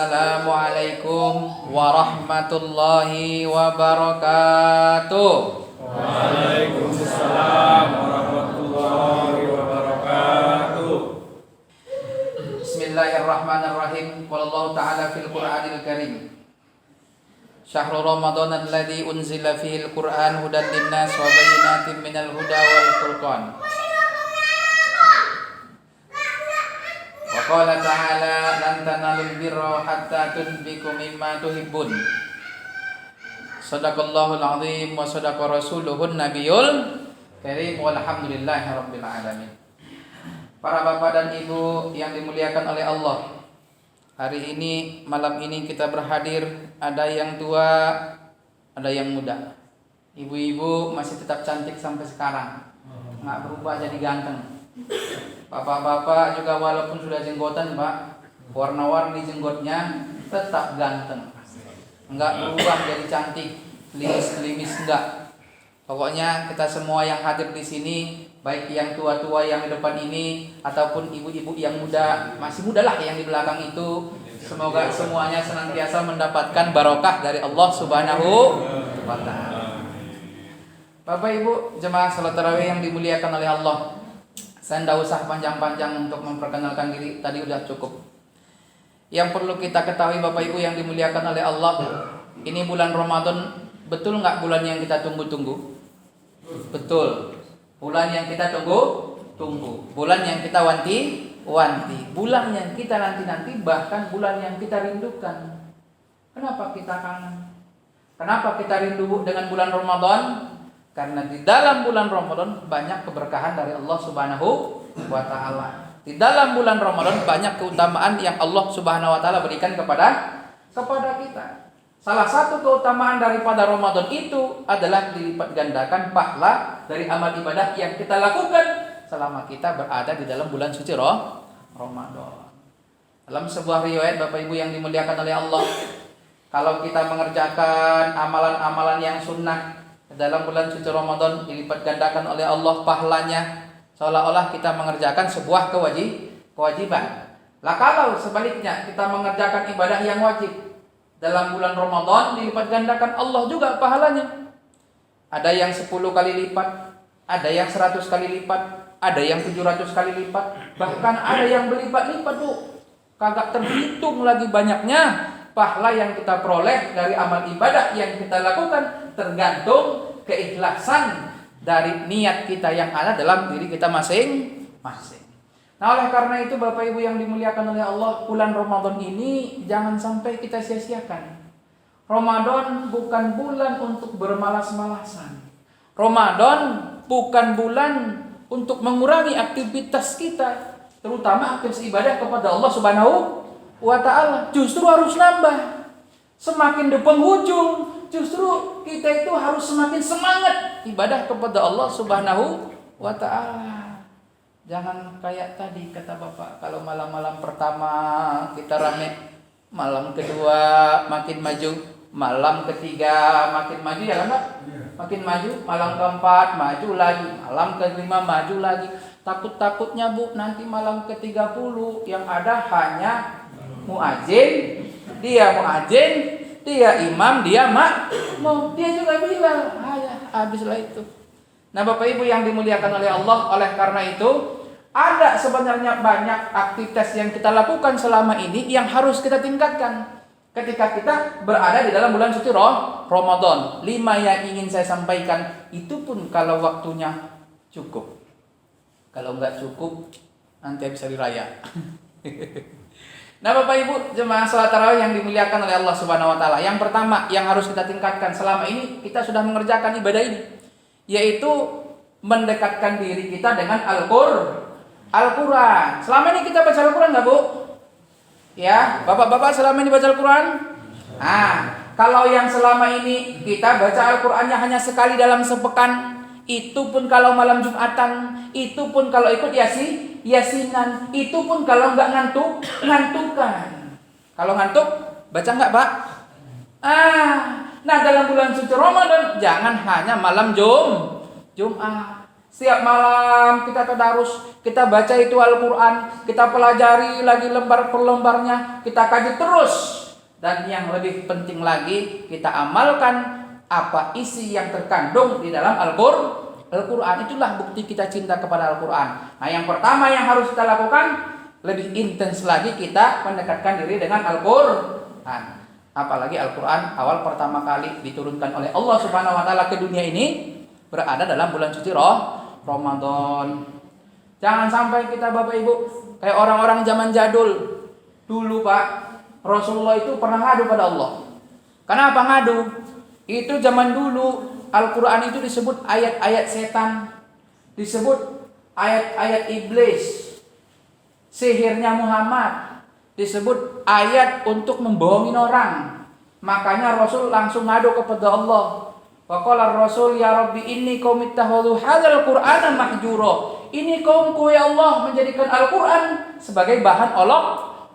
Assalamualaikum warahmatullahi wabarakatuh. Waalaikumsalam warahmatullahi wabarakatuh. Bismillahirrahmanirrahim. Qala Allah Ta'ala fil Qur'anil Karim. Syahrul Ramadan alladzi unzila fihil Qur'an hudan linnas wa bayyinatin minal huda wal furqan. Wa qala ta'ala lan tanalul birra hatta tunfiqu mimma tuhibbun. Shadaqallahul azim wa shadaqa rasuluhun nabiyul karim walhamdulillahi rabbil alamin. Para bapak dan ibu yang dimuliakan oleh Allah, hari ini, malam ini kita berhadir, ada yang tua, ada yang muda. Ibu-ibu masih tetap cantik sampai sekarang, nggak berubah jadi ganteng. Bapak-bapak juga walaupun sudah jenggotan pak, warna-warni jenggotnya tetap ganteng, nggak berubah jadi cantik, limis-limis enggak. Pokoknya kita semua yang hadir di sini, baik yang tua-tua yang di depan ini ataupun ibu-ibu yang muda, masih muda lah yang di belakang itu, semoga semuanya senantiasa mendapatkan barokah dari Allah Subhanahu wa Ta'ala. Bapak Ibu jemaah salat tarawih yang dimuliakan oleh Allah, saya tidak usah panjang-panjang untuk memperkenalkan diri, tadi udah cukup. Yang perlu kita ketahui Bapak Ibu yang dimuliakan oleh Allah, ini bulan Ramadan, betul nggak bulan yang kita tunggu-tunggu? Betul. Bulan yang kita tunggu, bulan yang kita wanti, bulan yang kita nanti, bahkan bulan yang kita rindukan. Kenapa kita kangen? Kenapa kita rindu dengan bulan Ramadan? Karena di dalam bulan Ramadan banyak keberkahan dari Allah Subhanahu wa Ta'ala. Di dalam bulan Ramadan banyak keutamaan yang Allah Subhanahu wa Ta'ala berikan kepada kita. Salah satu keutamaan daripada Ramadan itu adalah dilipat gandakan pahala dari amal ibadah yang kita lakukan selama kita berada di dalam bulan suci Ramadan. Dalam sebuah riwayat Bapak Ibu yang dimuliakan oleh Allah, kalau kita mengerjakan amalan-amalan yang sunnah dalam bulan suci Ramadan, dilipat gandakan oleh Allah pahalanya seolah-olah kita mengerjakan sebuah kewajiban. Lah kalau sebaliknya kita mengerjakan ibadah yang wajib dalam bulan Ramadan, dilipat gandakan Allah juga pahalanya. Ada yang 10 kali lipat, ada yang 100 kali lipat, ada yang 700 kali lipat, bahkan ada yang berlipat-lipat Bu. Kagak terhitung lagi banyaknya pahala yang kita peroleh dari amal ibadah yang kita lakukan, tergantung keikhlasan dari niat kita yang ada dalam diri kita masing-masing. Nah oleh karena itu Bapak Ibu yang dimuliakan oleh Allah, bulan Ramadan ini jangan sampai kita sia-siakan. Ramadan bukan bulan untuk bermalas-malasan. Ramadan bukan bulan untuk mengurangi aktivitas kita, terutama aktivitas ibadah kepada Allah Subhanahu wa Ta'ala. Justru harus nambah. Semakin di penghujung, justru kita itu harus semakin semangat ibadah kepada Allah Subhanahu wa Ta'ala. Jangan kayak tadi kata Bapak, kalau malam-malam pertama kita rame, malam kedua makin maju, malam ketiga makin maju ya kan Pak? Makin maju, malam keempat maju lagi, malam kelima maju lagi. Takut-takutnya Bu, nanti malam ke-30 yang ada hanya muadzin, dia imam, dia makmum, dia juga bilang, ya habislah itu. Nah Bapak Ibu yang dimuliakan oleh Allah, oleh karena itu ada sebenarnya banyak aktivitas yang kita lakukan selama ini yang harus kita tingkatkan ketika kita berada di dalam bulan suci Ramadan. 5 yang ingin saya sampaikan, itu pun kalau waktunya cukup. Kalau enggak cukup, nanti bisa diraya. Nah Bapak Ibu jemaah salat tarawih yang dimuliakan oleh Allah Subhanahu wa Ta'ala, yang pertama yang harus kita tingkatkan selama ini kita sudah mengerjakan ibadah ini, yaitu mendekatkan diri kita dengan Al-Quran. Selama ini kita baca Al-Quran nggak Bu? Ya, bapak-bapak selama ini baca Al-Quran? Kalau yang selama ini kita baca Al-Qurannya hanya sekali dalam sepekan, itu pun kalau malam Jumatan, itu pun kalau ikut yasinan, itu pun kalau nggak ngantukan. Kalau ngantuk, baca nggak Pak? Nah dalam bulan suci Ramadan jangan hanya malam Jumat. Setiap malam kita tadarus, kita baca itu Al-Quran, kita pelajari lagi lembar per lembarnya, kita kaji terus. Dan yang lebih penting lagi, kita amalkan apa isi yang terkandung di dalam Al-Quran. Itulah bukti kita cinta kepada Al-Quran. Nah, yang pertama yang harus kita lakukan, lebih intens lagi kita mendekatkan diri dengan Al-Quran. Apalagi Al-Quran awal pertama kali diturunkan oleh Allah Subhanahu wa taala ke dunia ini berada dalam bulan suci Ramadan. Jangan sampai kita Bapak Ibu kayak orang-orang zaman jadul. Dulu Pak, Rasulullah itu pernah ngadu pada Allah. Kenapa ngadu? Itu zaman dulu Al-Quran itu disebut ayat-ayat setan, disebut ayat-ayat iblis, sihirnya Muhammad, disebut ayat untuk membohongin orang. Makanya Rasul langsung ngadu kepada Allah. Waqala Rasul ya Rabbi inni qaumi ittakhadhu hadzal Qur'ana mahjura. Ini kaumku ya Allah menjadikan Al-Qur'an sebagai bahan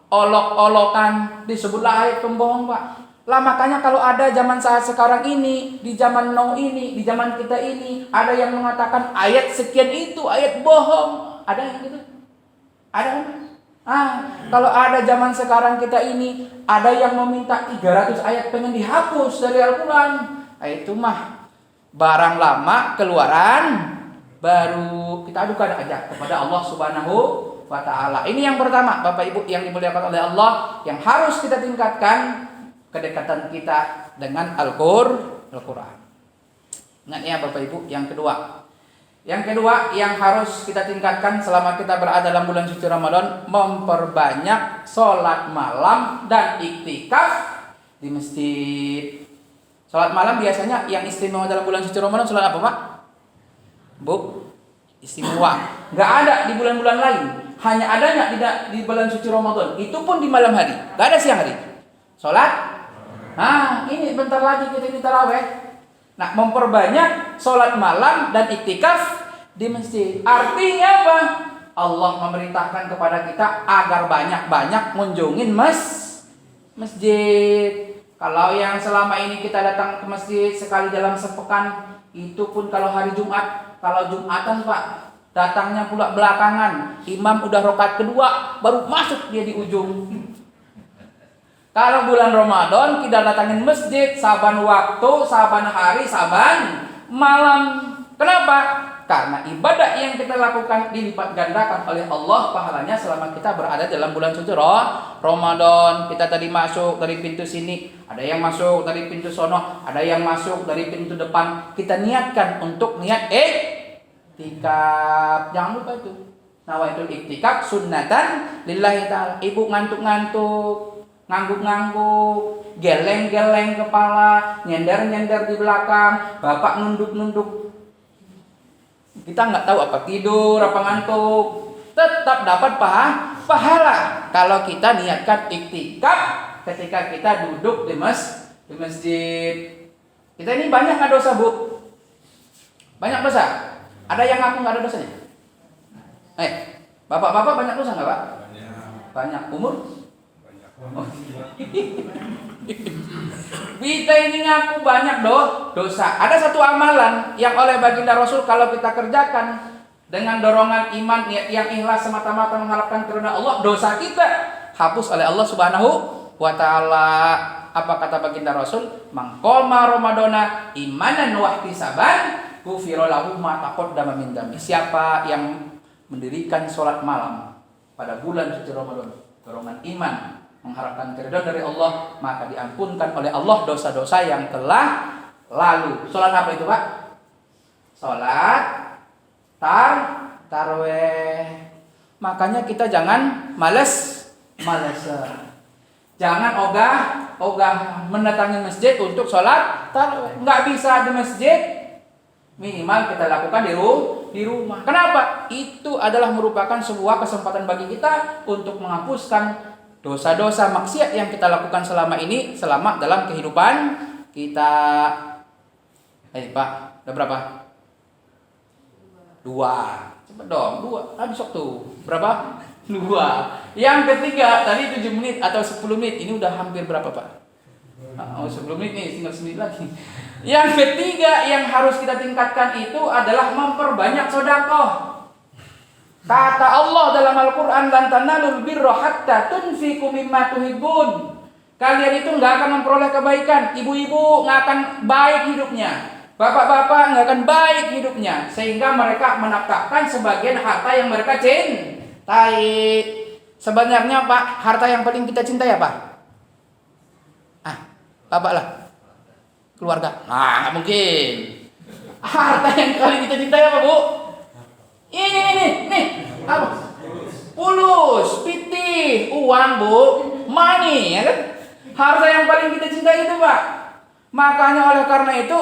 olok-olokan. Disebutlah ayat pembohong, Pak. Lah makanya kalau ada zaman saat sekarang ini, di zaman now ini, di zaman kita ini, ada yang mengatakan ayat sekian itu ayat bohong. Ada yang gitu? Ada kan? Kalau ada zaman sekarang kita ini, ada yang meminta 300 ayat pengen dihapus dari Al-Quran. Itu mah barang lama keluaran baru. Kita adukan aja kepada Allah Subhanahu wa taala. Ini yang pertama, Bapak Ibu yang dimuliakan oleh Allah, yang harus kita tingkatkan kedekatan kita dengan Al-Quran. Ingat ya Bapak Ibu, yang kedua. Yang kedua yang harus kita tingkatkan selama kita berada dalam bulan suci Ramadan, memperbanyak sholat malam dan iktikaf di masjid. Sholat malam biasanya yang istimewa dalam bulan suci Ramadan sholat apa Pak? Bu? Istimewa. Nggak ada di bulan-bulan lain. Hanya adanya di bulan suci Ramadan. Itu pun di malam hari. Nggak ada siang hari. Sholat. Ini bentar lagi kita di taraweh. Nah, memperbanyak sholat malam dan iktikaf di masjid. Artinya apa? Allah memerintahkan kepada kita agar banyak-banyak mengunjungin masjid. Kalau yang selama ini kita datang ke masjid sekali dalam sepekan, itu pun kalau hari Jumat. Kalau Jumatan Pak, datangnya pula belakangan. Imam udah rakaat kedua, baru masuk dia di ujung. Kalau bulan Ramadan kita datangin masjid saban waktu, saban hari, saban malam. Kenapa? Karena ibadah yang kita lakukan dilipat gandakan oleh Allah pahalanya selama kita berada dalam bulan suci Ramadan. Kita tadi masuk dari pintu sini, ada yang masuk dari pintu sono, ada yang masuk dari pintu depan. Kita niatkan untuk niat iktikaf. Jangan lupa itu. Nawaitul iktikaf sunnatan lillahi ta'ala. Ibu ngantuk-ngantuk, ngangguk-ngangguk, geleng-geleng kepala, nyender-nyender di belakang, bapak nunduk-nunduk. Kita nggak tahu apa tidur, apa ngantuk, tetap dapat pahala kalau kita niatkan iktikaf ketika kita duduk di masjid. Kita ini banyak nggak dosa Bu? Banyak dosa. Ada yang ngaku nggak ada dosanya? Bapak-bapak banyak dosa nggak Pak? Banyak. Umur? Kita ini ngaku banyak dosa. Ada satu amalan yang oleh baginda Rasul kalau kita kerjakan dengan dorongan iman yang ikhlas semata-mata mengharapkan karunia Allah, dosa kita hapus oleh Allah Subhanahu wa taala. Apa kata baginda Rasul? Mangqoma Ramadana imanan wa ihtisaban ghufira lahu ma taqaddama min dzambi. Siapa yang mendirikan sholat malam pada bulan suci Ramadan, dorongan iman mengharapkan keridhaan dari Allah, maka diampunkan oleh Allah dosa-dosa yang telah lalu. Sholat apa itu Pak? Sholat taraweh. Makanya kita jangan males. Jangan ogah mendatangi masjid untuk sholat taraweh. Nggak bisa di masjid, minimal kita lakukan di rumah. Kenapa? Itu adalah merupakan sebuah kesempatan bagi kita untuk menghapuskan dosa-dosa maksiat yang kita lakukan selama ini, selama dalam kehidupan kita. Pak, udah berapa? 2. Cepet dong, 2. Habis waktu. Berapa? 2. Yang ketiga, tadi 7 menit atau 10 menit. Ini udah hampir berapa Pak? 10 menit nih, tinggal 9 lagi. Yang ketiga yang harus kita tingkatkan itu adalah memperbanyak sedekah. Kata Allah dalam Al-Quran, lan tanalul birra hatta tunfiqu mimma tuhibbun. Kalian itu nggak akan memperoleh kebaikan. Ibu-ibu nggak akan baik hidupnya. Bapak-bapak nggak akan baik hidupnya. Sehingga mereka menafkahkan sebagian harta yang mereka cintai. Sebenarnya Pak, harta yang paling kita cintai apa? Bapak lah. Keluarga. Nah, nggak mungkin. Harta yang paling kita cintai apa, Bu? Ini. Apa? Fulus, pitih, uang, Bu. Money, ya kan? Harta yang paling kita cintai itu, Pak. Makanya oleh karena itu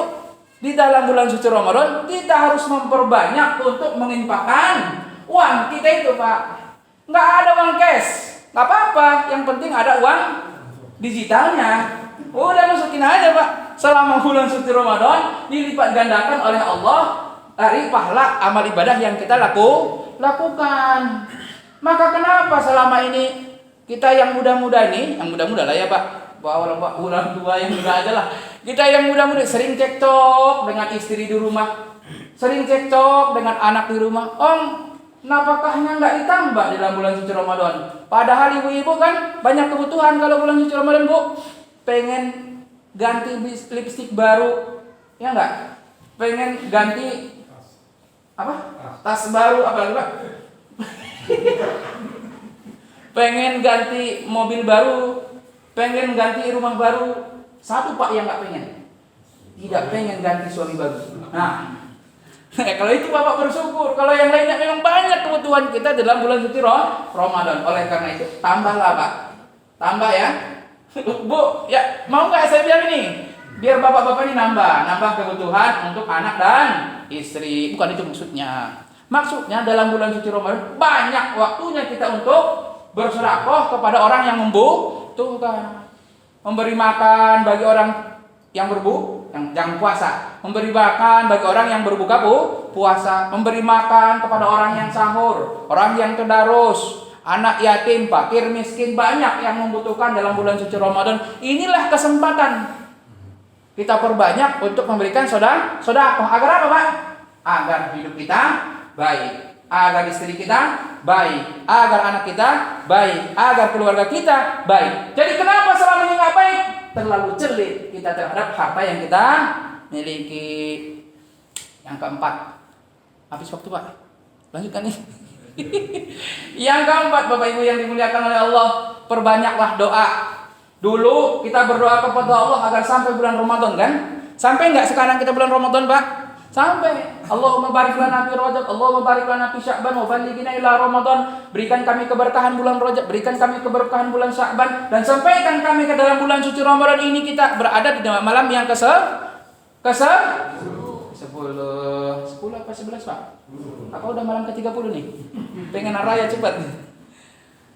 di dalam bulan suci Ramadan kita harus memperbanyak untuk menginfakkan uang kita itu, Pak. Nggak ada uang cash, nggak apa-apa. Yang penting ada uang digitalnya. Udah masukin aja, Pak. Selama bulan suci Ramadan dilipat gandakan oleh Allah dari pahala amal ibadah yang kita lakukan. Maka kenapa selama ini kita yang muda-muda ini, yang muda-muda lah ya Pak, bawa orang tua yang muda aja lah. Kita yang muda-muda sering cekcok dengan istri di rumah, sering cekcok dengan anak di rumah. Nafkahnya nggak ditambah di dalam bulan suci Ramadan. Padahal ibu-ibu kan banyak kebutuhan kalau bulan suci Ramadan, Bu. Pengen ganti lipstik baru, ya enggak? Pengen ganti apa? Tas baru apa lagi, Pak? Pengen ganti mobil baru, pengen ganti rumah baru. Satu Pak yang nggak pengen, tidak pengen ganti suami baru. Nah, kalau itu Bapak bersyukur. Kalau yang lainnya memang banyak kebutuhan kita dalam bulan suci Ramadan. Oleh karena itu tambahlah Pak, tambah ya. Bu, ya mau nggak saya bilang ini? Biar bapak-bapak ini nambah kebutuhan untuk anak dan istri. Bukan itu maksudnya. Maksudnya dalam bulan suci Ramadan banyak waktunya kita untuk bersedekah kepada orang yang membutuhkan. Memberi makan bagi orang yang yang puasa. Memberi makan bagi orang yang berbuka puasa. Memberi makan kepada orang yang sahur, orang yang tadarus. Anak yatim, fakir, miskin, banyak yang membutuhkan dalam bulan suci Ramadan. Inilah kesempatan kita perbanyak untuk memberikan sedekah. Agar apa, Pak? Agar hidup kita baik, agar istri kita baik, agar anak kita baik, agar keluarga kita baik. Jadi kenapa selama ini nggak baik? Terlalu celit kita terhadap harta yang kita miliki. Yang keempat, habis waktu Pak. Lanjutkan nih. Yang keempat, Bapak Ibu yang dimuliakan oleh Allah, perbanyaklah doa. Dulu kita berdoa kepada Allah agar sampai bulan Ramadan kan? Sampai nggak sekarang kita bulan Ramadan, Pak? Sampai. Allahumma barik lana fi Rajab, Allahumma barik lana fi Sya'ban wa ballighna ila Ramadan. Berikan kami keberkahan bulan Rajab, berikan kami keberkahan bulan Sya'ban, dan sampaikan kami ke dalam bulan suci Ramadan ini kita berada di malam yang ke 10 apa 11 Pak? Apa udah malam ke-30 nih? Pengen raya cepat.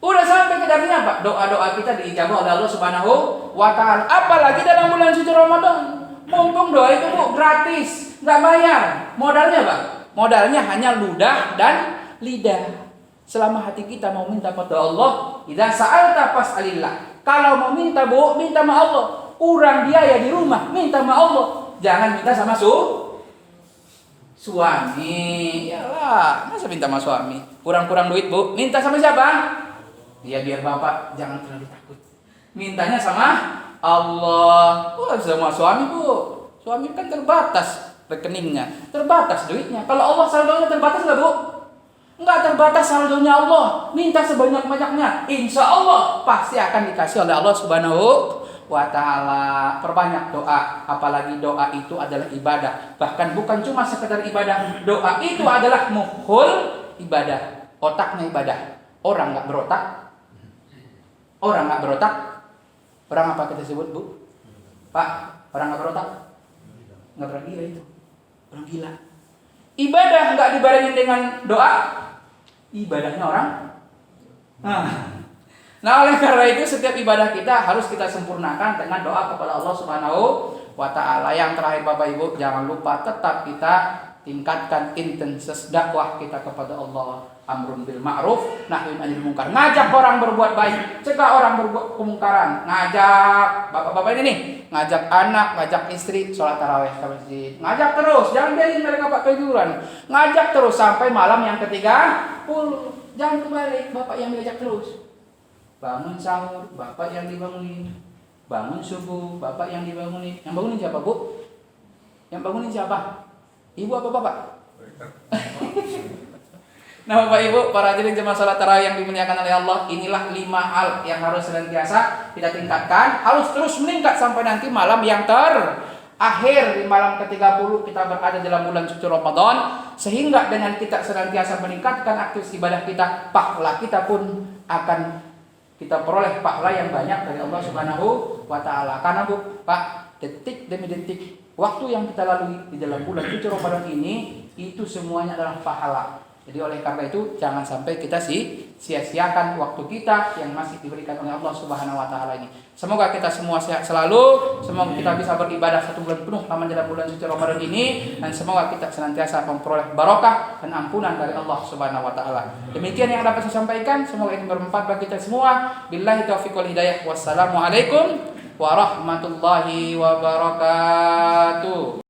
Udah sampai ke dalamnya Pak. Doa-doa kita diijabah oleh Allah Subhanahu wa taala. Apalagi dalam bulan suci Ramadan. Mumpung doa itu Bu gratis, enggak bayar. Modalnya Pak, modalnya hanya ludah dan lidah. Selama hati kita mau minta pada Allah, idza sa'alta fas'alillah. Kalau mau minta Bu, minta sama Allah. Kurang biaya di rumah, minta sama Allah. Jangan minta sama suami. Yalah, masa minta sama suami? Kurang-kurang duit Bu, minta sama siapa? Ya biar Bapak jangan terlalu takut. Mintanya sama Allah. Sama suami Bu. Suami kan terbatas rekeningnya, terbatas duitnya. Kalau Allah saldonya terbatas nggak Bu? Nggak terbatas saldonya Allah. Minta sebanyak-banyaknya, insya Allah pasti akan dikasih oleh Allah Subhanahu wa ta'ala. Perbanyak doa, apalagi doa itu adalah ibadah. Bahkan bukan cuma sekedar ibadah, doa itu adalah mukhul ibadah, otaknya ibadah. Orang nggak berotak, orang apa kita sebut Bu? Pak, orang nggak berotak, nggak pernah gila itu, orang gila. Ibadah nggak dibarengin dengan doa, ibadahnya orang. Nah oleh karena itu setiap ibadah kita harus kita sempurnakan dengan doa kepada Allah Subhanahu wa ta'ala. Yang terakhir Bapak Ibu, jangan lupa tetap kita tingkatkan intensitas dakwah kita kepada Allah. amrun bil ma'ruf nahyun 'anil munkar. Ngajak orang berbuat baik, cegah orang berbuat kemungkaran. Ngajak bapak-bapak ini nih, ngajak anak, ngajak istri sholat tarawih ke masjid. Ngajak terus, jangan biarin mereka pak ketiduran. Ngajak terus sampai malam yang ke-30. Jangan kembali, bapak yang diajak terus. Bangun sahur, bapak yang dibangunin. Bangun subuh, bapak yang dibangunin. Yang bangunin siapa, Bu? Yang bangunin siapa? Ibu apa bapak? Nah Bapak Ibu, para hadirin jemaah salat tarawih yang dimuliakan oleh Allah, inilah 5 hal yang harus senantiasa kita tingkatkan, harus terus meningkat sampai nanti malam yang terakhir di malam ke-30 kita berada dalam bulan suci Ramadan, sehingga dengan kita senantiasa meningkatkan aktivitas ibadah kita, pahala kita pun akan kita peroleh pahala yang banyak dari Allah Subhanahu wa taala. Karena Bu, Pak, detik demi detik waktu yang kita lalui di dalam bulan suci Ramadan ini itu semuanya adalah pahala. Jadi oleh karena itu jangan sampai kita sia-siakan waktu kita yang masih diberikan oleh Allah Subhanahu wa taala ini. Semoga kita semua sehat selalu, semoga kita bisa beribadah 1 bulan penuh selama dalam bulan suci Ramadan ini, dan semoga kita senantiasa memperoleh barokah dan ampunan dari Allah Subhanahu wa taala. Demikian yang dapat saya sampaikan, semoga ini bermanfaat bagi kita semua. Billahi taufiq wal hidayah. Wassalamualaikum warahmatullahi wabarakatuh.